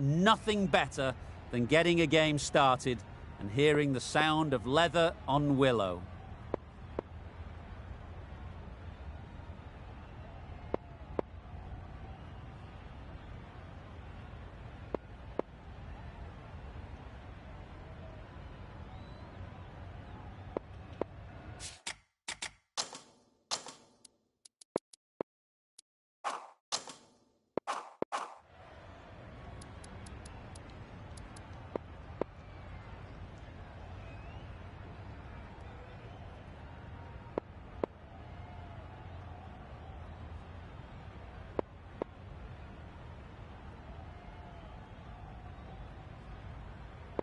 nothing better than getting a game started and hearing the sound of leather on willow.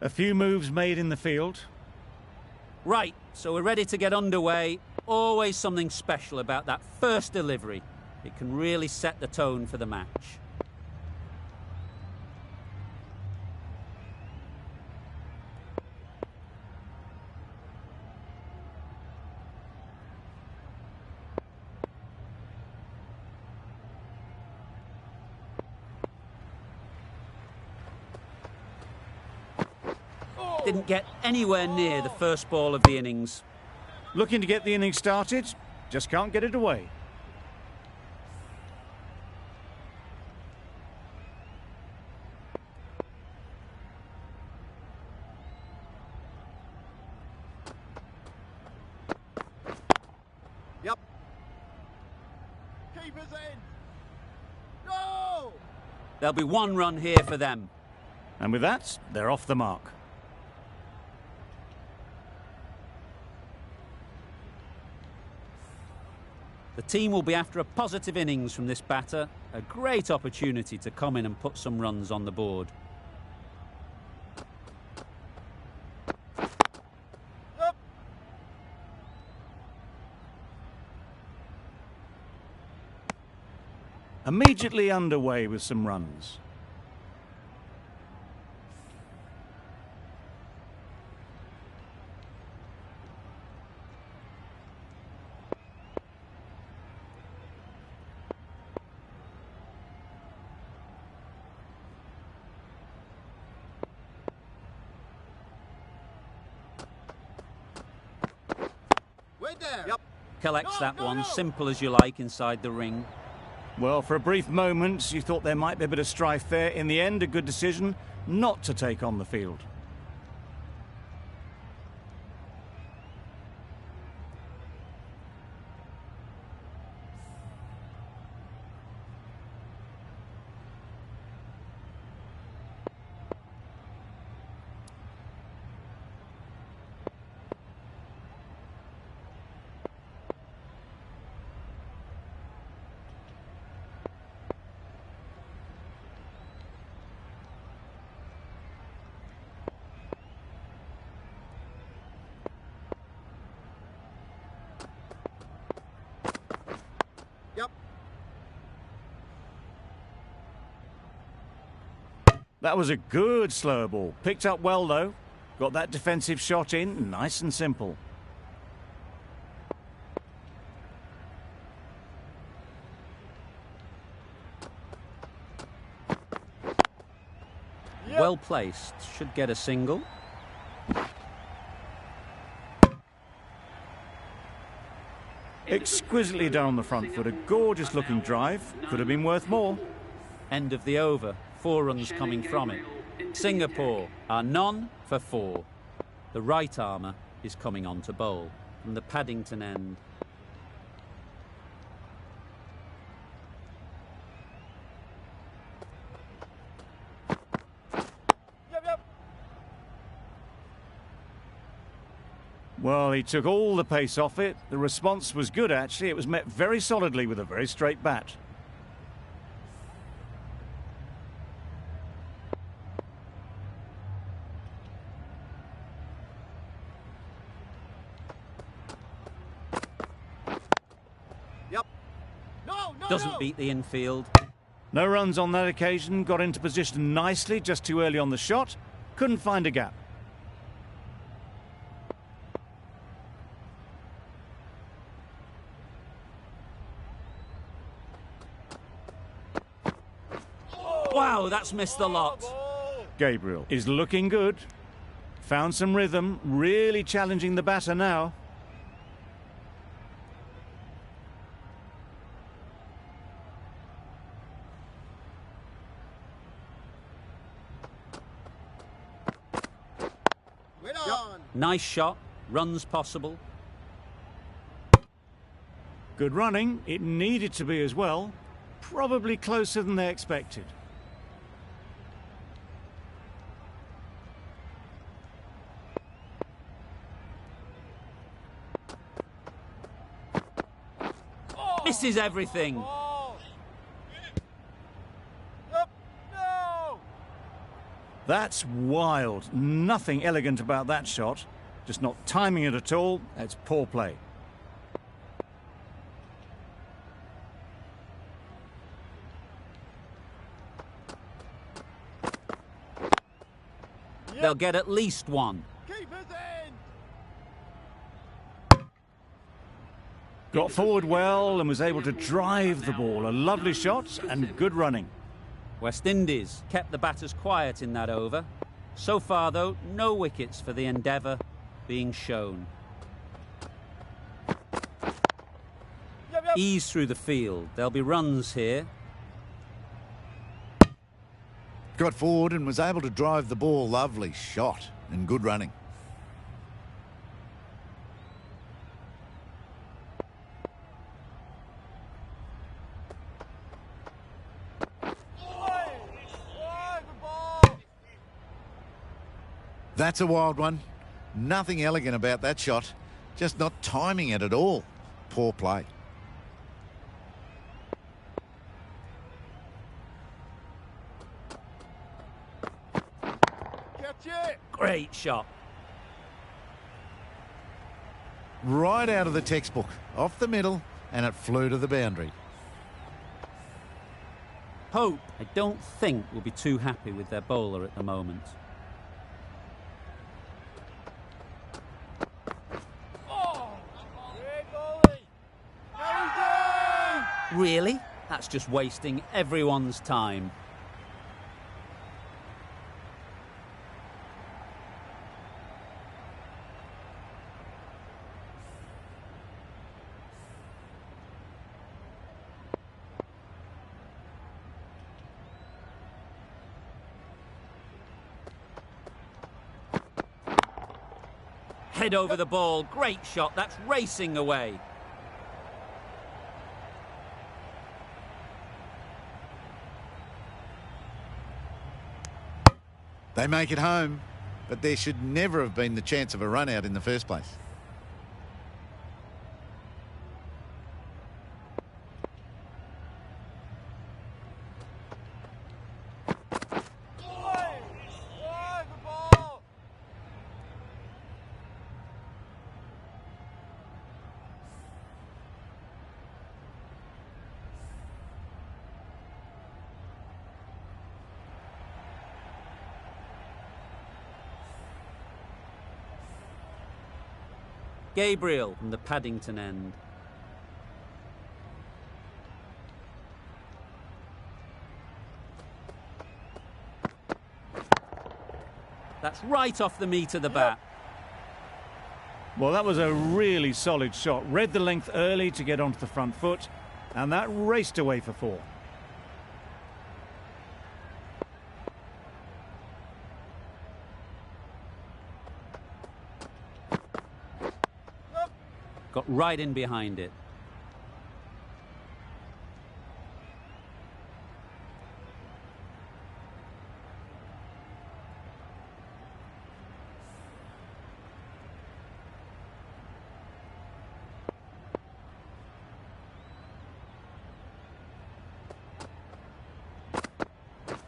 A few moves made in the field. Right, so we're ready to get underway. Always something special about that first delivery. It can really set the tone for the match. Didn't get anywhere near the first ball of the innings. Looking to get the innings started, just can't get it away. Yep. Keepers in. Go! There'll be one run here for them. And with that, they're off the mark. The team will be after a positive innings from this batter. A great opportunity to come in and put some runs on the board. Up. Immediately underway with some runs. Yep. Collects that one, simple as you like, inside the ring. Well, for a brief moment, you thought there might be a bit of strife there. In the end, a good decision not to take on the field. Yep. That was a good slow ball. Picked up well, though. Got that defensive shot in, nice and simple. Yep. Well placed, should get a single. Exquisitely done on the front foot. A gorgeous looking drive. Could have been worth more. End of the over, 4 runs coming from it. Singapore are none for 4. The right armour is coming on to bowl from the Paddington end. Yep. Well, he took all the pace off it. The response was good, actually. It was met very solidly with a very straight bat. Yep. No. Doesn't beat the infield. No runs on that occasion. Got into position nicely, just too early on the shot. Couldn't find a gap. Wow, that's missed the lot. Gabriel is looking good. Found some rhythm, really challenging the batter now. Wait on. Nice shot. Runs possible. Good running. It needed to be as well. Probably closer than they expected. Misses everything. Yep. No. That's wild. Nothing elegant about that shot. Just not timing it at all. It's poor play. They'll get at least one. Keep it in. Got forward well and was able to drive the ball. A lovely shot and good running. West Indies kept the batters quiet in that over. So far, though, no wickets for the endeavour being shown. Yep, yep. Ease through the field. There'll be runs here. Got forward and was able to drive the ball. Lovely shot and good running. Good ball. That's a wild one. Nothing elegant about that shot. Just not timing it at all. Poor play. Catch it. Great shot. Right out of the textbook. Off the middle and it flew to the boundary. Pope, I don't think, will be too happy with their bowler at the moment. Great goalie. How is Really? That's just wasting everyone's time. Head over the ball. Great shot. That's racing away. They make it home, but there should never have been the chance of a run out in the first place. good ball. Gabriel from the Paddington end. That's right off the meat of the bat. Well, that was a really solid shot. Read the length early to get onto the front foot, and that raced away for 4. Got right in behind it. Good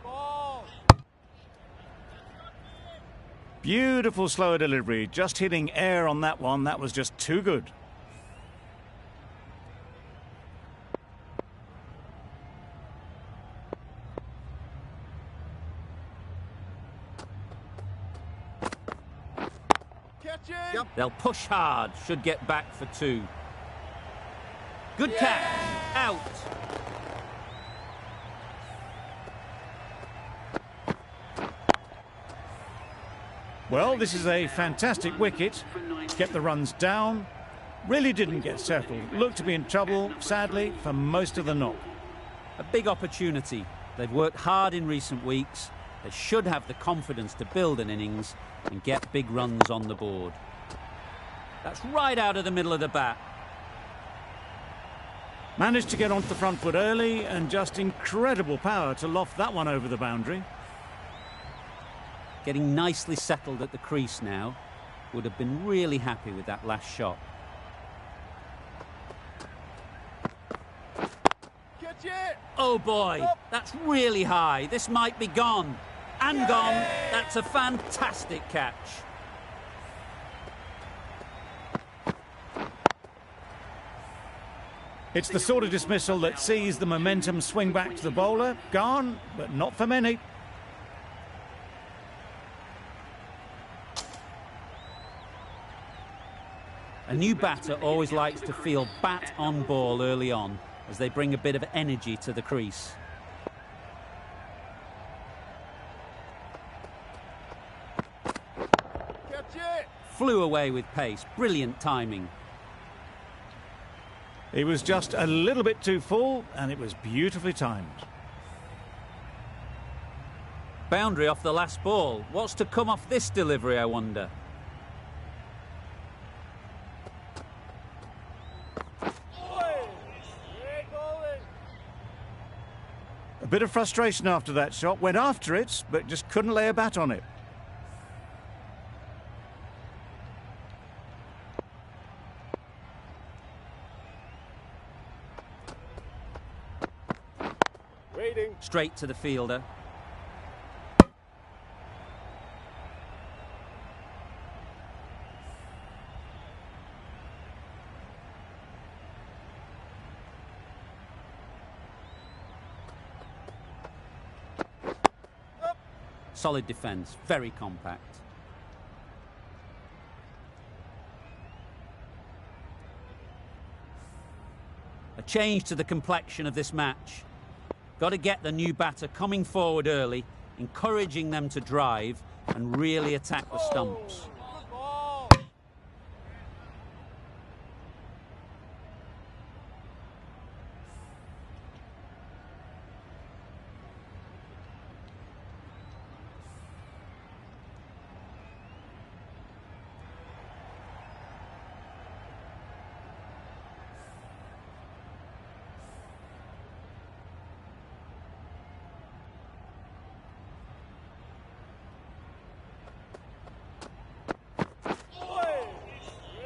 ball. Beautiful slower delivery. Just hitting air on that one. That was just too good. Catch it. Yep. They'll push hard. Should get back for 2. Good catch. Out. Well, this is a fantastic wicket. Kept the runs down. Really didn't get settled. Looked to be in trouble, sadly, for most of the knock. A big opportunity. They've worked hard in recent weeks. They should have the confidence to build an innings and get big runs on the board. That's right out of the middle of the bat. Managed to get onto the front foot early and just incredible power to loft that one over the boundary. Getting nicely settled at the crease now. Would have been really happy with that last shot. Catch it! Oh boy, that's really high. This might be gone. And gone. That's a fantastic catch. It's the sort of dismissal that sees the momentum swing back to the bowler. Gone, but not for many. A new batter always likes to feel bat on ball early on as they bring a bit of energy to the crease. Catch it! Flew away with pace. Brilliant timing. He was just a little bit too full and it was beautifully timed. Boundary off the last ball. What's to come off this delivery, I wonder? Great bowling! A bit of frustration after that shot. Went after it, but just couldn't lay a bat on it. Waiting. Straight to the fielder. Solid defence, very compact. A change to the complexion of this match. Got to get the new batter coming forward early, encouraging them to drive and really attack the stumps. Good ball!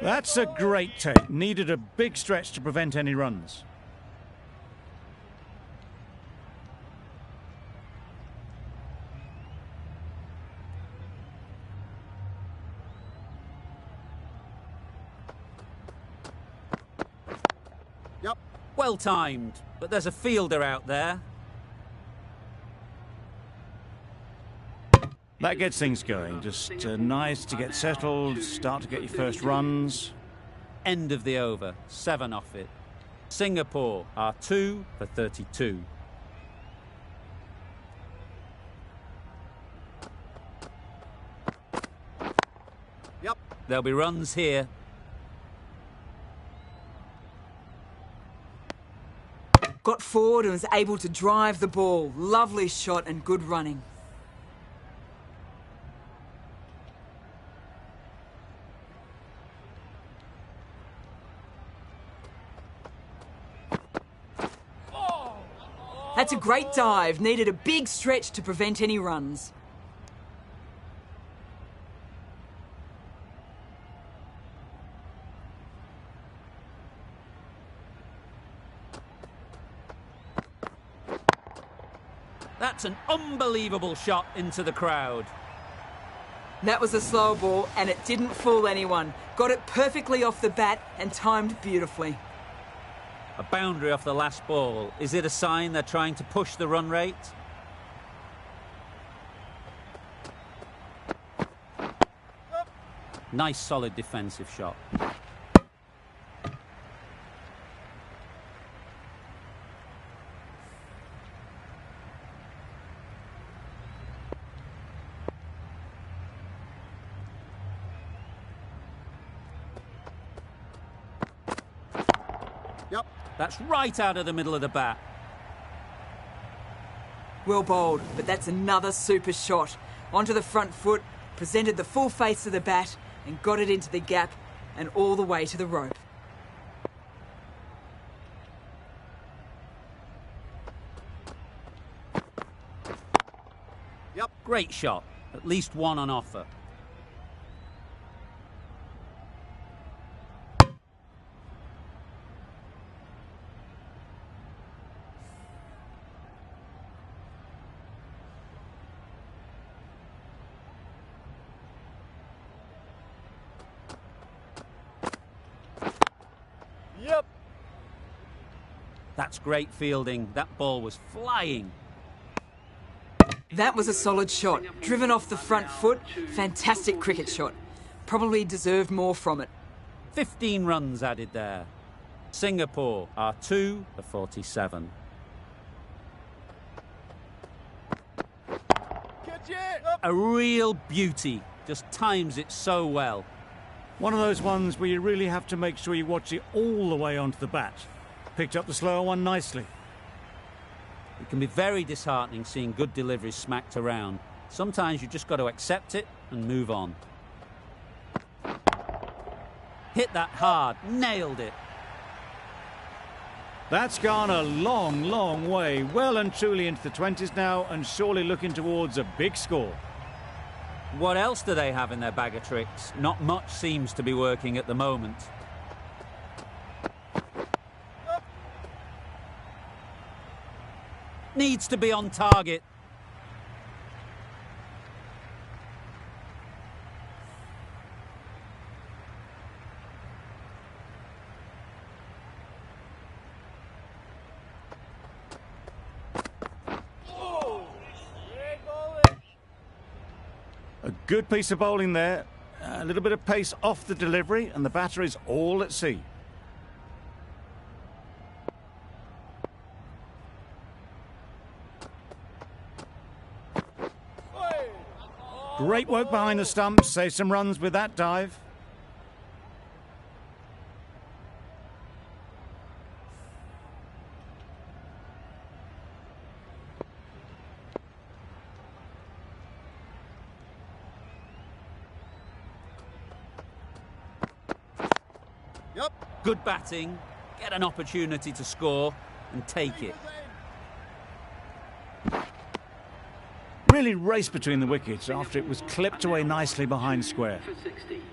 That's a great take. Needed a big stretch to prevent any runs. Yep. Well timed, but there's a fielder out there. That gets things going. Just nice to get settled, start to get your first runs. End of the over, 7 off it. Singapore are 2 for 32. Yep. There'll be runs here. Got forward and was able to drive the ball. Lovely shot and good running. That's a great dive. Needed a big stretch to prevent any runs. That's an unbelievable shot into the crowd. That was a slow ball and it didn't fool anyone. Got it perfectly off the bat and timed beautifully. A boundary off the last ball. Is it a sign they're trying to push the run rate? Nice solid defensive shot. That's right out of the middle of the bat. Well bowled, but that's another super shot. Onto the front foot, presented the full face of the bat and got it into the gap and all the way to the rope. Yep. Great shot. At least one on offer. Yep. That's great fielding. That ball was flying. That was a solid shot. Driven off the front foot. Fantastic cricket shot. Probably deserved more from it. 15 runs added there. Singapore are 2 for 47. Catch it. Up. A real beauty. Just times it so well. One of those ones where you really have to make sure you watch it all the way onto the bat. Picked up the slower one nicely. It can be very disheartening seeing good deliveries smacked around. Sometimes you just got to accept it and move on. Hit that hard. Nailed it. That's gone a long, long way. Well and truly into the 20s now and surely looking towards a big score. What else do they have in their bag of tricks? Not much seems to be working at the moment. Needs to be on target. Great bowling. A good piece of bowling there. A little bit of pace off the delivery and the batter is all at sea. Great work behind the stumps. Save some runs with that dive. Yep. Good batting. Get an opportunity to score and take it. Really raced between the wickets after it was clipped away nicely behind square.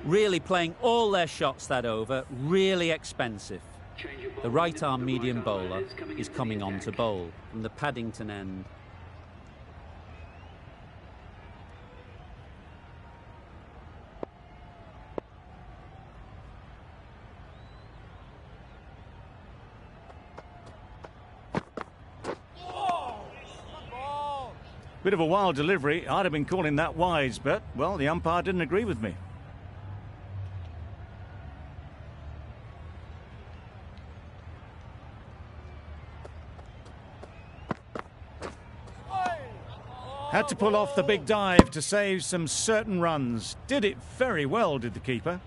Really playing all their shots that over. Really expensive. The right-arm medium bowler is coming on to bowl from the Paddington end. Bit of a wild delivery. I'd have been calling that wise, but, well, the umpire didn't agree with me. Had to pull off the big dive to save some certain runs. Did it very well, did the keeper.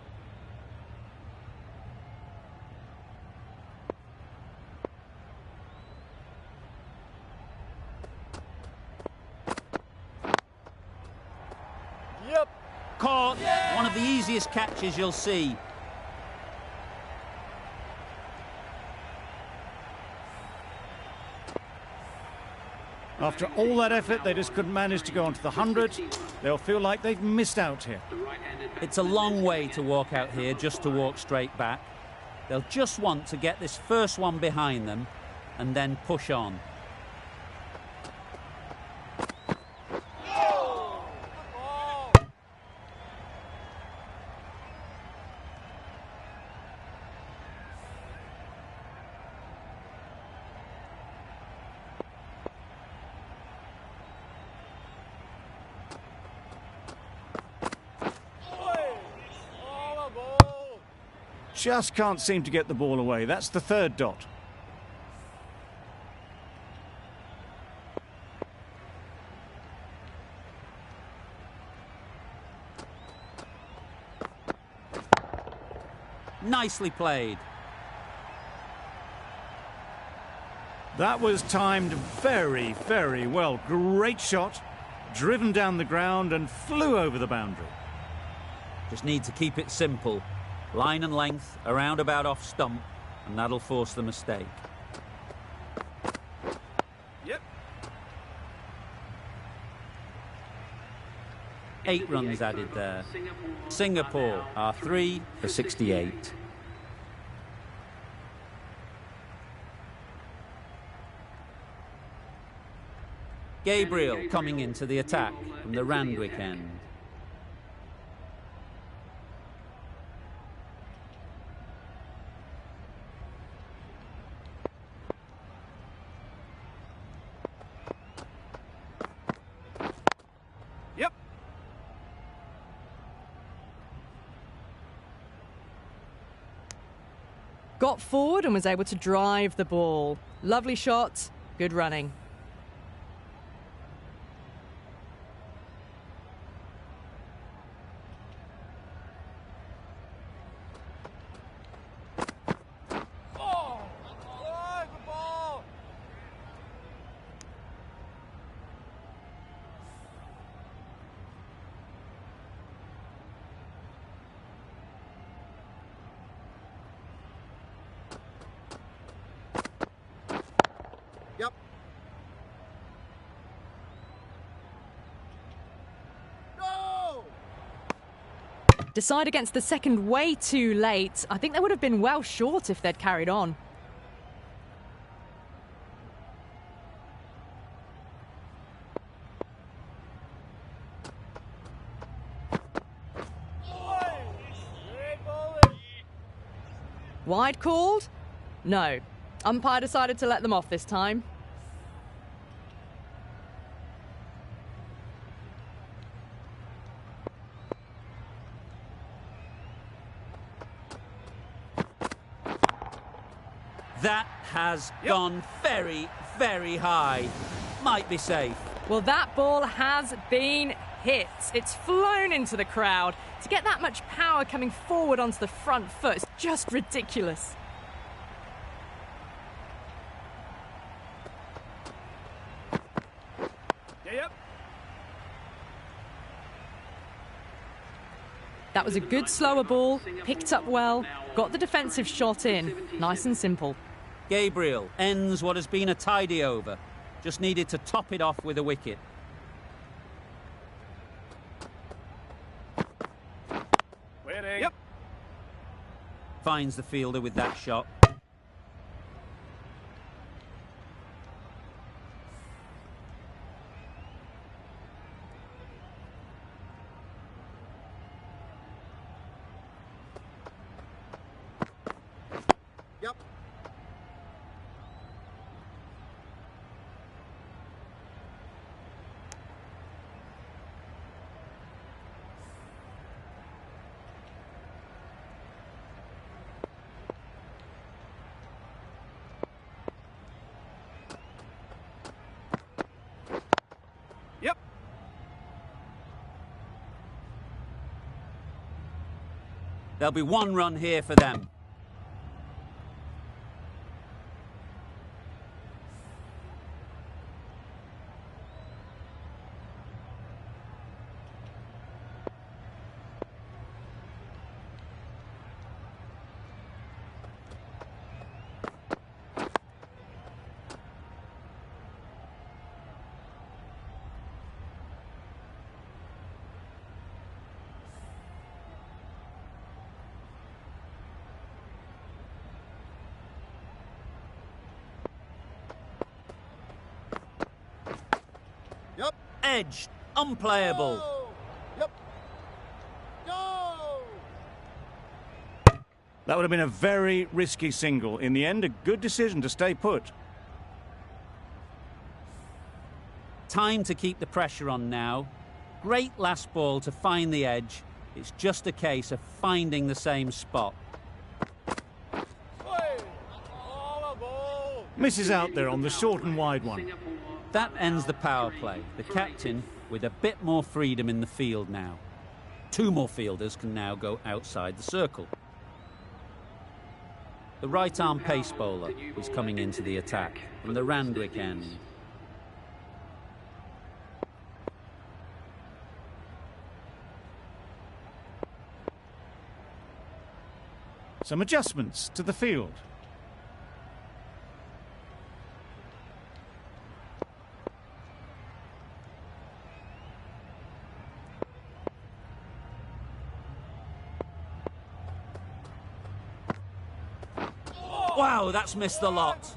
Yep. Caught. One of the easiest catches you'll see. After all that effort, they just couldn't manage to go onto the 100. They'll feel like they've missed out here. It's a long way to walk out here just to walk straight back. They'll just want to get this first one behind them and then push on. Just can't seem to get the ball away. That's the third dot. Nicely played. That was timed very, very well. Great shot, driven down the ground and flew over the boundary. Just need to keep it simple. Line and length, around about off stump, and that'll force the mistake. Yep. 8 runs added there. Singapore are 3 for 68. Gabriel coming into the attack from the Randwick end. Yep. Got forward and was able to drive the ball. Lovely shot, good running. Oh, good ball. Yep. Go! Decide against the second way too late. I think they would have been well short if they'd carried on. Great bowling. Wide called? No. Umpire decided to let them off this time. That has gone very, very high. Might be safe. Well, that ball has been hit. It's flown into the crowd. To get that much power coming forward onto the front foot is just ridiculous. Yep. That was a good slower ball, picked up well, got the defensive shot in. Nice and simple. Gabriel ends what has been a tidy over. Just needed to top it off with a wicket. Waiting. Yep. Finds the fielder with that shot. Yep. Yep. There'll be 1 run here for them. Yep. Edged, unplayable. Go! Yep. Go! That would have been a very risky single. In the end, a good decision to stay put. Time to keep the pressure on now. Great last ball to find the edge. It's just a case of finding the same spot. Hey! Oh, a goal! Misses out there on the short and wide one. That ends the power play. The captain with a bit more freedom in the field now. 2 more fielders can now go outside the circle. The right-arm pace bowler is coming into the attack from the Randwick end. Some adjustments to the field. Wow, that's missed the lot.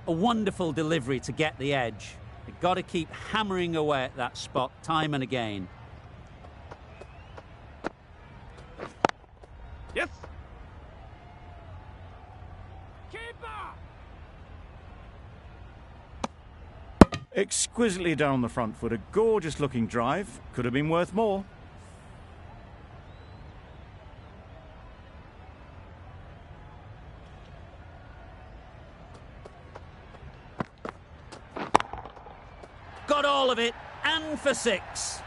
A wonderful delivery to get the edge. You've got to keep hammering away at that spot time and again. Yes. Exquisitely down the front foot, a gorgeous looking drive. Could have been worth more. Got all of it, and for 6.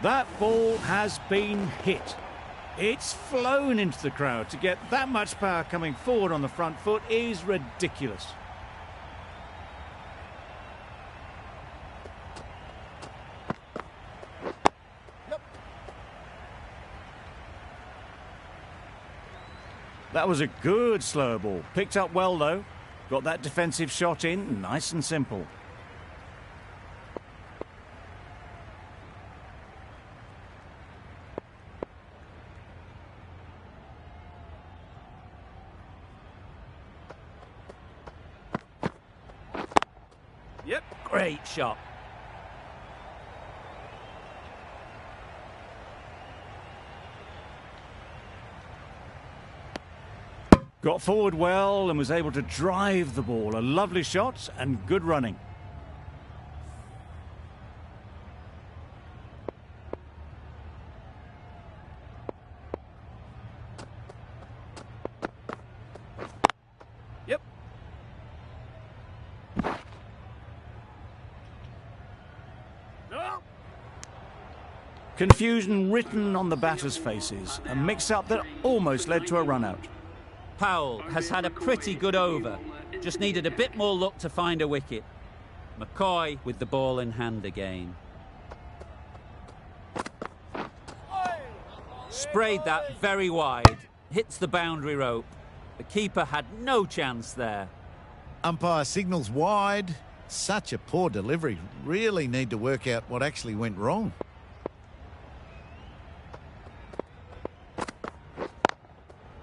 That ball has been hit. It's flown into the crowd. To get that much power coming forward on the front foot is ridiculous. That was a good slow ball. Picked up well, though. Got that defensive shot in, nice and simple. Yep. Great shot. Got forward well and was able to drive the ball. A lovely shot and good running. Yep. No. Confusion written on the batters' faces. A mix-up that almost led to a run-out. Powell has had a pretty good over. Just needed a bit more luck to find a wicket. McCoy with the ball in hand again. Sprayed that very wide. Hits the boundary rope. The keeper had no chance there. Umpire signals wide. Such a poor delivery. Really need to work out what actually went wrong.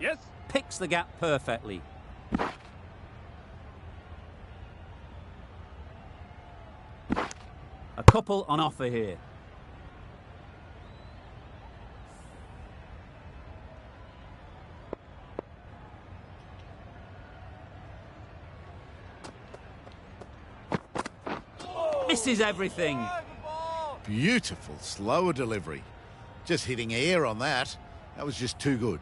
Yes. Picks the gap perfectly. A couple on offer here. Misses everything. Beautiful, slower delivery. Just hitting air on that. That was just too good.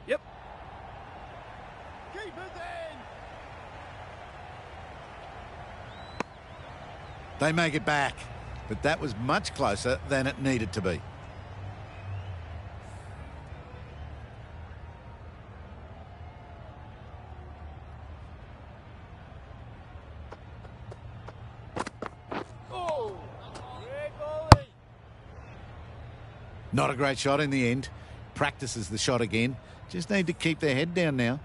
Yep. Keep it in. They make it back, but that was much closer than it needed to be. Not a great shot in the end. Practices the shot again. Just need to keep their head down now.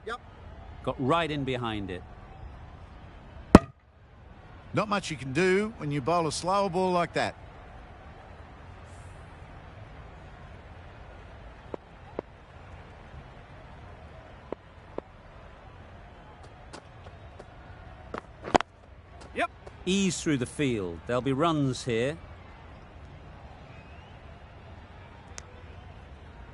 Yep. Got right in behind it. Not much you can do when you bowl a slower ball like that. Yep. Ease through the field. There'll be runs here.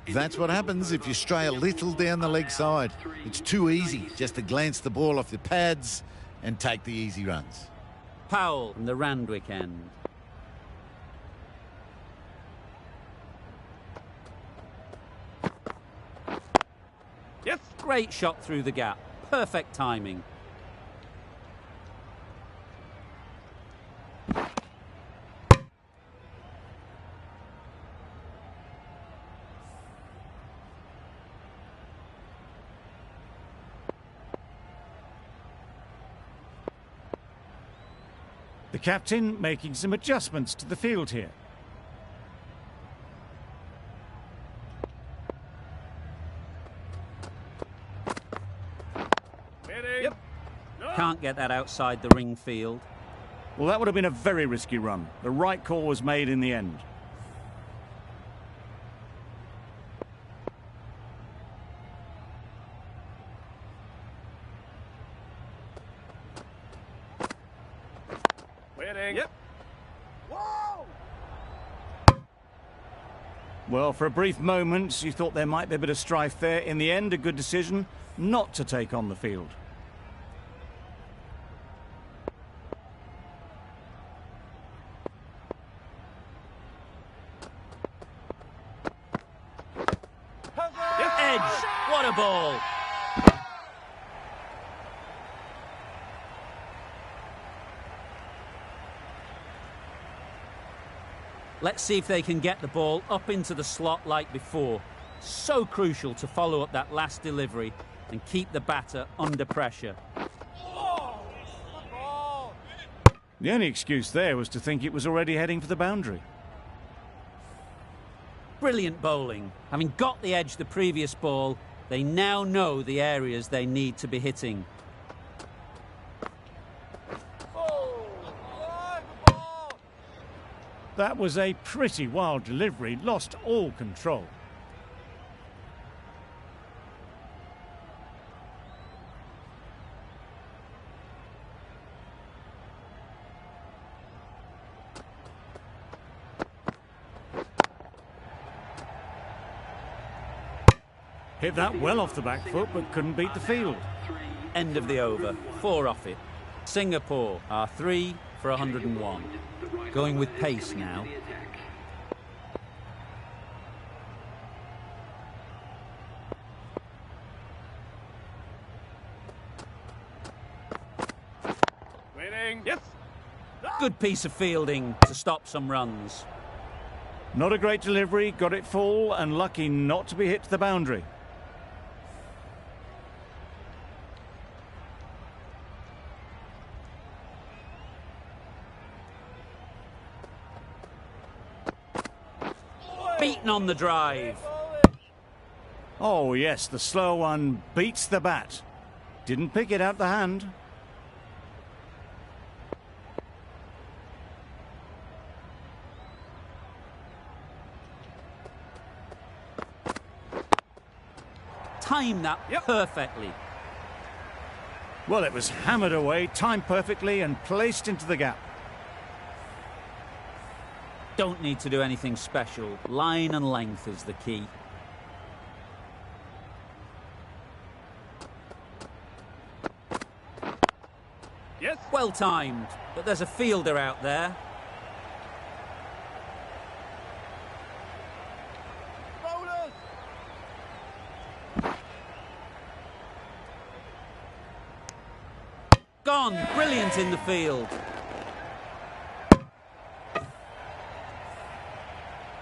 That's what happens if you stray a little down the leg side. It's too easy just to glance the ball off your pads and take the easy runs. Powell from the Randwick end. Yes. Great shot through the gap. Perfect timing. The captain making some adjustments to the field here. Yep. Can't get that outside the ring field. Well, that would have been a very risky run. The right call was made in the end. Yep. Whoa! Well, for a brief moment, you thought there might be a bit of strife there. In the end, a good decision not to take on the field. Edge! What a ball! Let's see if they can get the ball up into the slot like before. So crucial to follow up that last delivery and keep the batter under pressure. The only excuse there was to think it was already heading for the boundary. Brilliant bowling. Having got the edge the previous ball, they now know the areas they need to be hitting. That was a pretty wild delivery, lost all control. Hit that well off the back foot, but couldn't beat the field. End of the over. 4 off it. Singapore are 3 for 101. Going with pace now. Waiting. Yes. Good piece of fielding to stop some runs. Not a great delivery, got it full and lucky not to be hit to the boundary. Beaten on the drive. Oh yes, the slow one beats the bat. Didn't pick it out the hand. Timed that perfectly. Well, it was hammered away, timed perfectly and placed into the gap. Don't need to do anything special. Line and length is the key. Yes. Well timed, but there's a fielder out there. Bowlers. Gone. Brilliant in the field.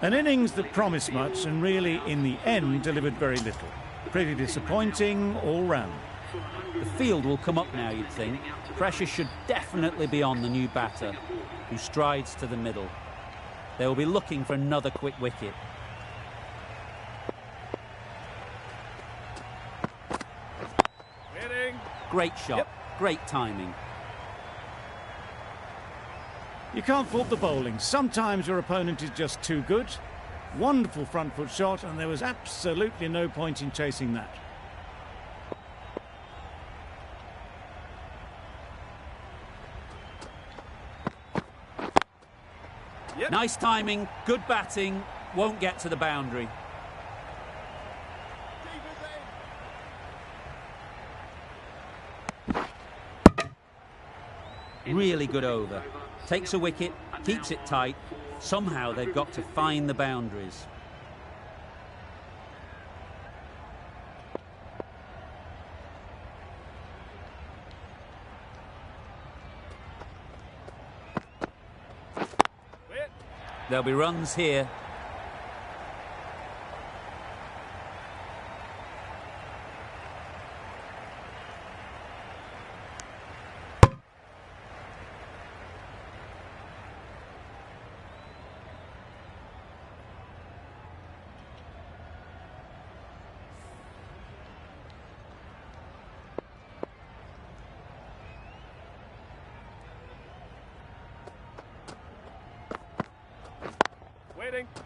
An innings that promised much and really, in the end, delivered very little. Pretty disappointing all round. The field will come up now, you'd think. Pressure should definitely be on the new batter, who strides to the middle. They will be looking for another quick wicket. Waiting. Great shot. Great timing. You can't fault the bowling. Sometimes your opponent is just too good. Wonderful front foot shot, and there was absolutely no point in chasing that. Nice timing, good batting, won't get to the boundary. really good over. Takes a wicket, keeps it tight. Somehow they've got to find the boundaries. There'll be runs here.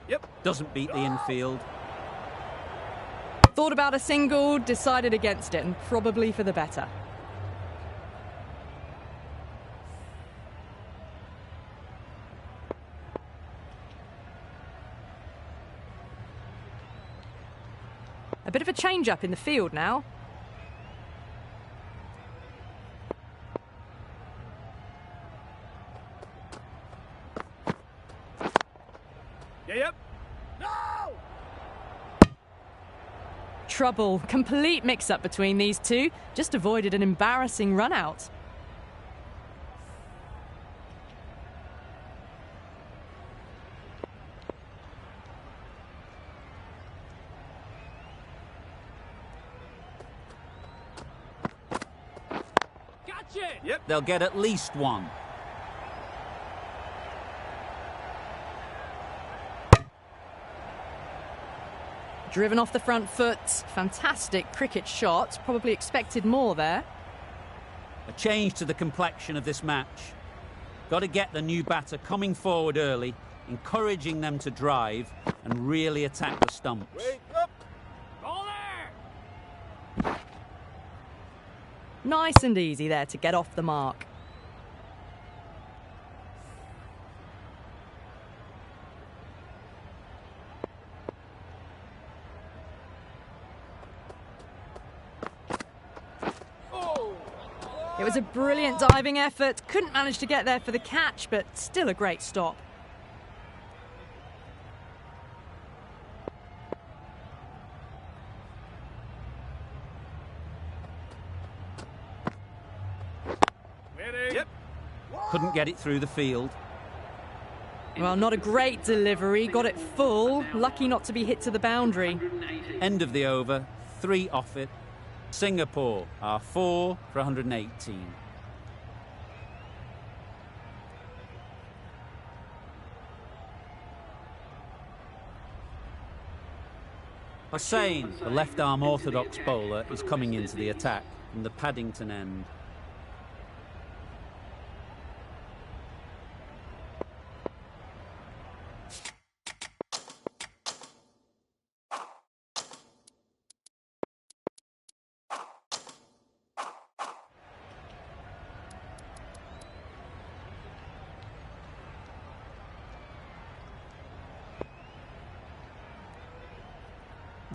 Yep. Doesn't beat the infield. Thought about a single, decided against it, and probably for the better. A bit of a change-up in the field now. Yep. No! Trouble. Complete mix-up between these two. Just avoided an embarrassing run-out. Gotcha! Yep. They'll get at least one. Driven off the front foot. Fantastic cricket shot. Probably expected more there. A change to the complexion of this match. Got to get the new batter coming forward early, encouraging them to drive and really attack the stumps. Wait up! Ball there! Nice and easy there to get off the mark. It was a brilliant diving effort. Couldn't manage to get there for the catch, but still a great stop. Yep. Couldn't get it through the field. Well, not a great delivery. Got it full. Lucky not to be hit to the boundary. End of the over, 3 off it. Singapore are 4 for 118. Hussain, the left-arm orthodox bowler, is coming into the attack from the Paddington end.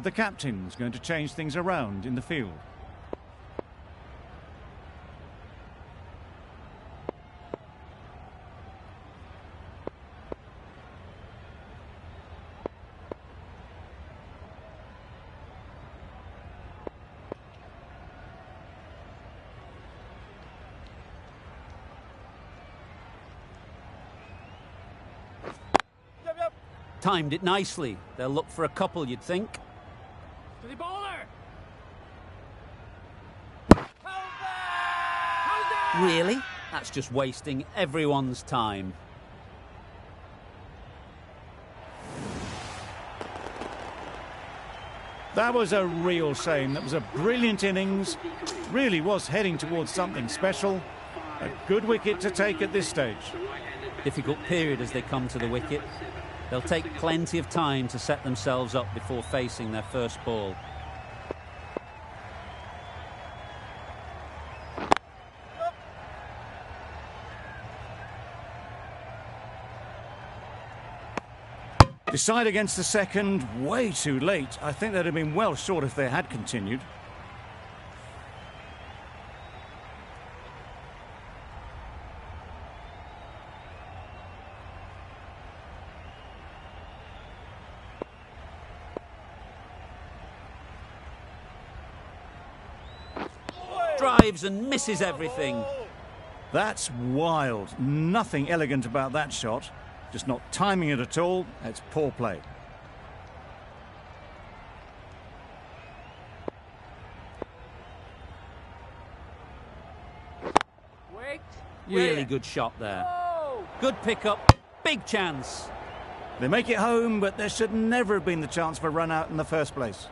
The captain's going to change things around in the field. Yep. Timed it nicely. They'll look for a couple, you'd think. To the bowler! Really? That's just wasting everyone's time. That was a real shame. That was a brilliant innings. Really was heading towards something special. A good wicket to take at this stage. Difficult period as they come to the wicket. They'll take plenty of time to set themselves up before facing their first ball. Decide against the second, way too late. I think they'd have been well short if they had continued. drives and misses everything. That's wild. Nothing elegant about that shot. Just not timing it at all. It's poor play. Really good shot there. Good pickup. Big chance. They make it home, but there should never have been the chance for a run out in the first place.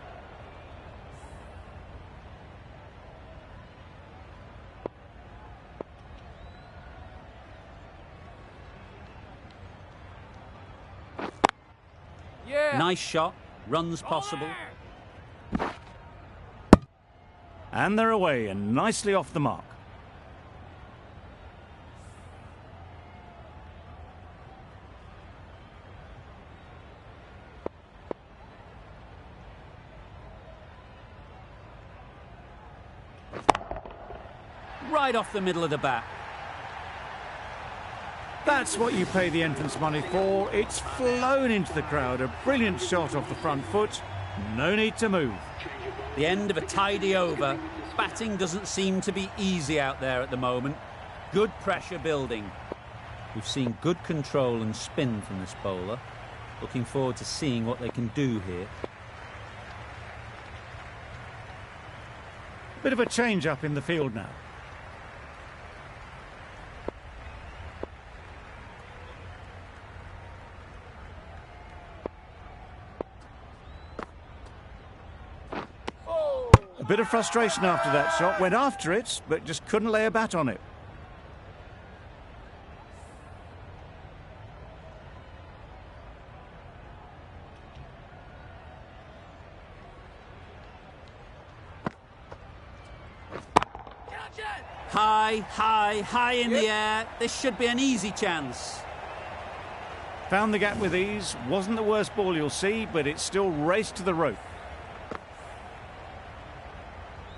Nice shot. Runs possible. And they're away and nicely off the mark. Right off the middle of the bat. That's what you pay the entrance money for. It's flown into the crowd. A brilliant shot off the front foot. No need to move. The end of a tidy over. Batting doesn't seem to be easy out there at the moment. Good pressure building. We've seen good control and spin from this bowler. Looking forward to seeing what they can do here. Bit of a change up in the field now. A bit of frustration after that shot. Went after it, but just couldn't lay a bat on it. High in the air. This should be an easy chance. Found the gap with ease. Wasn't the worst ball you'll see, but it still raced to the rope.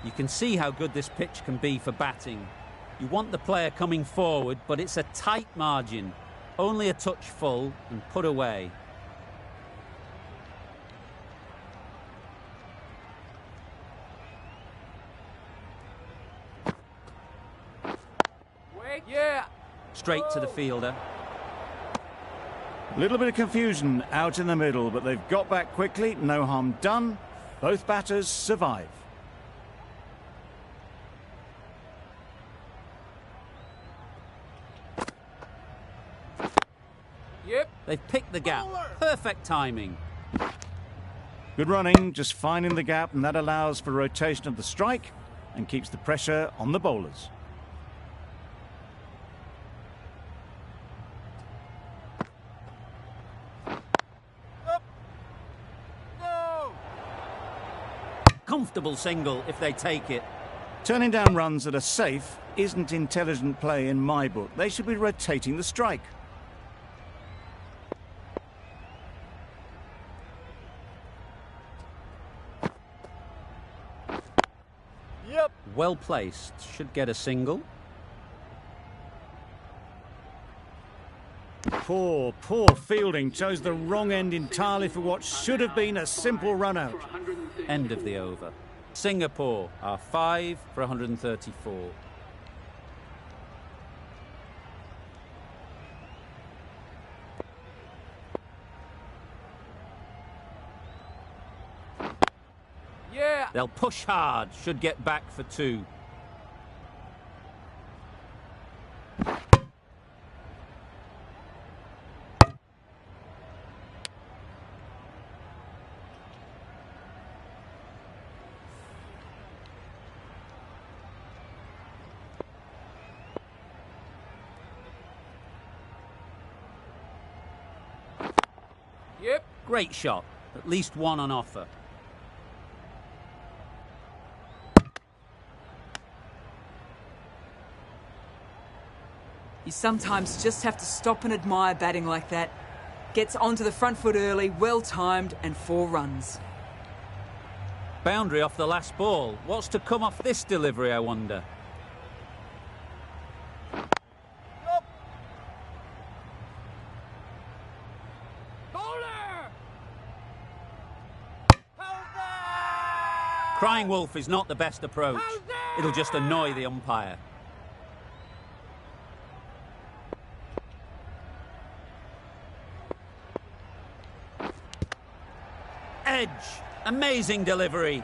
You can see how good this pitch can be for batting. You want the player coming forward, but it's a tight margin. Only a touch full and put away. Straight to the fielder. A little bit of confusion out in the middle, but they've got back quickly. No harm done. Both batters survive. They've picked the gap. Perfect timing. Good running, just finding the gap, and that allows for rotation of the strike and keeps the pressure on the bowlers. Comfortable single if they take it. Turning down runs that are safe isn't intelligent play in my book. They should be rotating the strike. Well placed. Should get a single. Poor fielding. Chose the wrong end entirely for what should have been a simple run out. End of the over. Singapore are 5 for 134. They'll push hard, should get back for 2. Great shot. At least one on offer. You sometimes just have to stop and admire batting like that. Gets onto the front foot early, well timed, and 4 runs. Boundary off the last ball. What's to come off this delivery, I wonder? Crying wolf is not the best approach. It'll just annoy the umpire. Edge. Amazing delivery.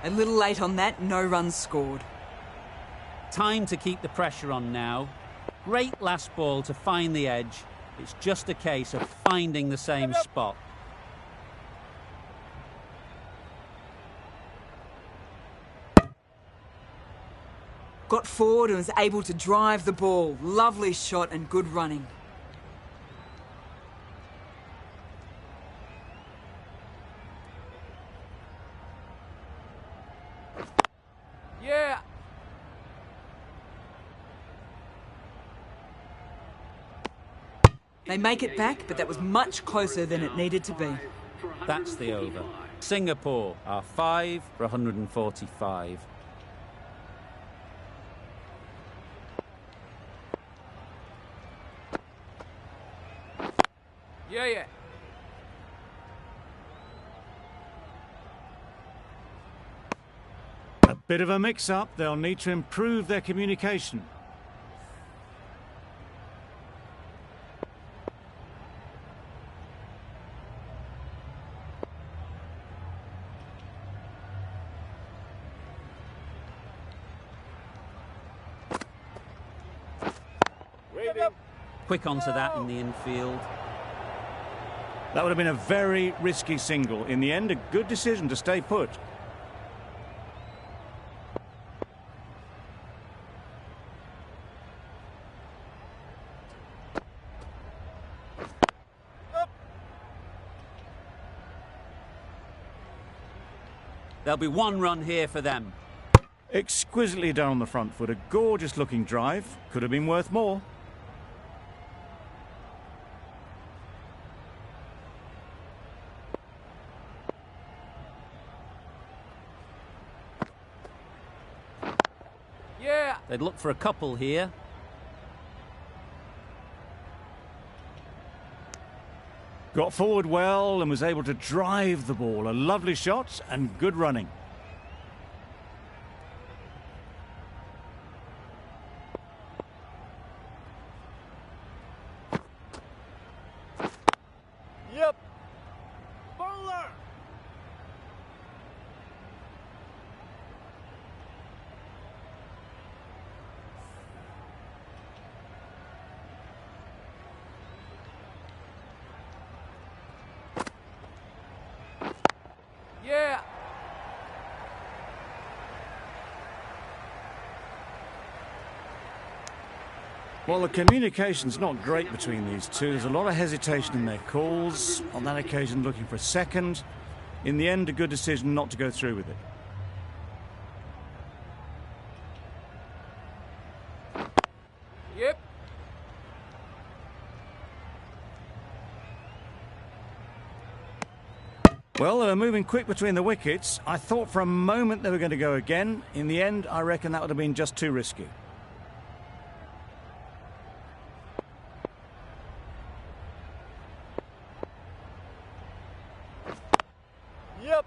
A little late on that, no runs scored. Time to keep the pressure on now. Great last ball to find the edge. It's just a case of finding the same spot. Got forward and was able to drive the ball. Lovely shot and good running. Yeah. They make it back, but that was much closer than it needed to be. That's the over. Singapore are 5 for 145. Yeah. A bit of a mix-up. They'll need to improve their communication. Quick onto that in the infield. That would have been a very risky single. In the end, a good decision to stay put. There'll be one run here for them. Exquisitely done on the front foot. A gorgeous looking drive. Could have been worth more. Yeah. They'd look for a couple here. Got forward well and was able to drive the ball. A lovely shot and good running. Yep. Bowler. Yeah. Well, the communication's not great between these two. There's a lot of hesitation in their calls. On that occasion, looking for a second. In the end, a good decision not to go through with it. Yep. Well, they were moving quick between the wickets. I thought for a moment they were going to go again. In the end, I reckon that would have been just too risky. Yep.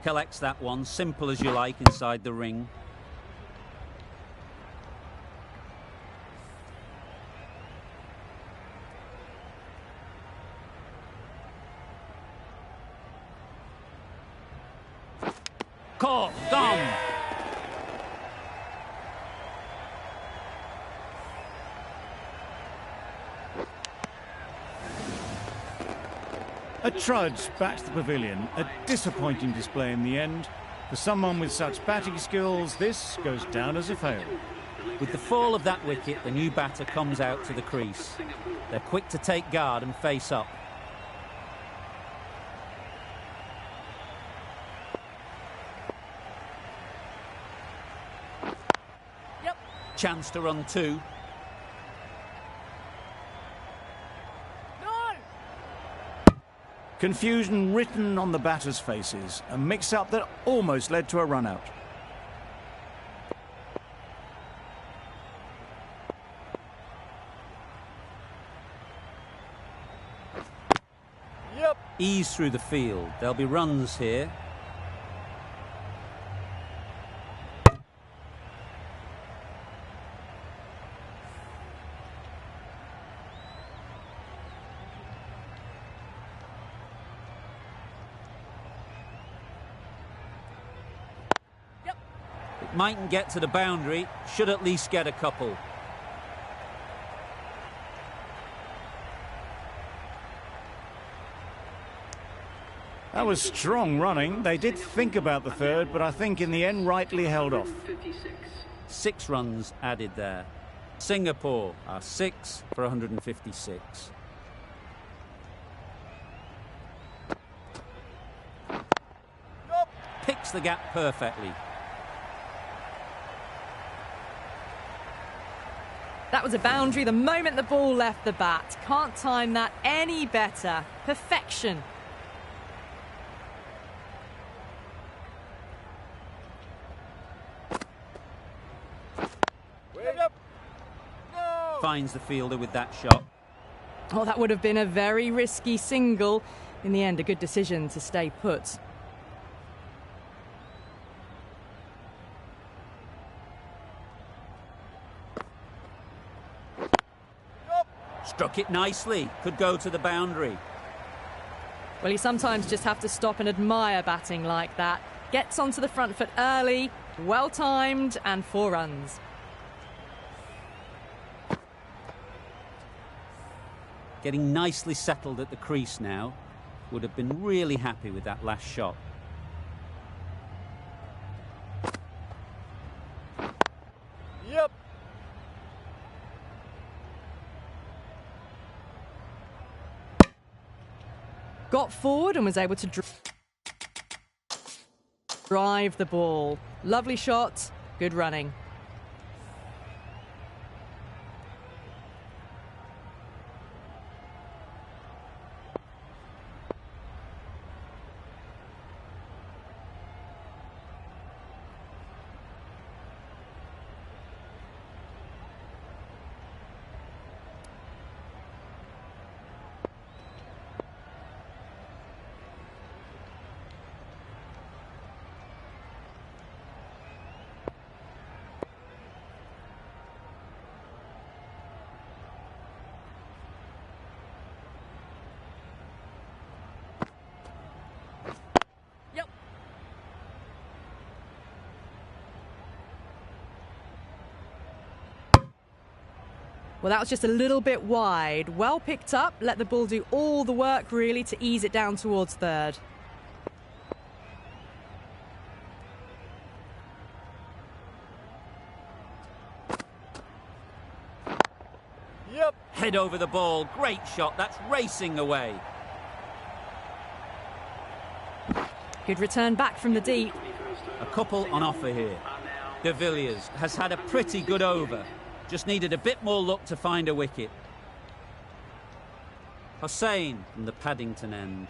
Collects that one, simple as you like, inside the ring. Caught, gone. A trudge back to the pavilion. A disappointing display in the end. For someone with such batting skills, this goes down as a fail. With the fall of that wicket, the new batter comes out to the crease. They're quick to take guard and face up. Yep. Chance to run two. No. Confusion written on the batters' faces. A mix-up that almost led to a run-out. Yep. Ease through the field. There'll be runs here. Mightn't get to the boundary, should at least get a couple. That was strong running. They did think about the third, but I think in the end rightly held off. 6 runs added there. Singapore are 6 for 156. Picks the gap perfectly. That was a boundary the moment the ball left the bat. Can't time that any better. Perfection. Finds the fielder with that shot. Oh, that would have been a very risky single. In the end, a good decision to stay put. Struck it nicely. Could go to the boundary. Well, you sometimes just have to stop and admire batting like that. Gets onto the front foot early, well timed, and 4 runs. Getting nicely settled at the crease now. Would have been really happy with that last shot. Yep. Got forward and was able to drive the ball. Lovely shot, good running. Well, that was just a little bit wide. Well picked up, let the ball do all the work really to ease it down towards third. Yep. Head over the ball. Great shot. That's racing away. Good return back from the deep. A couple on offer here. De Villiers has had a pretty good over. Just needed a bit more luck to find a wicket. Hossain from the Paddington end.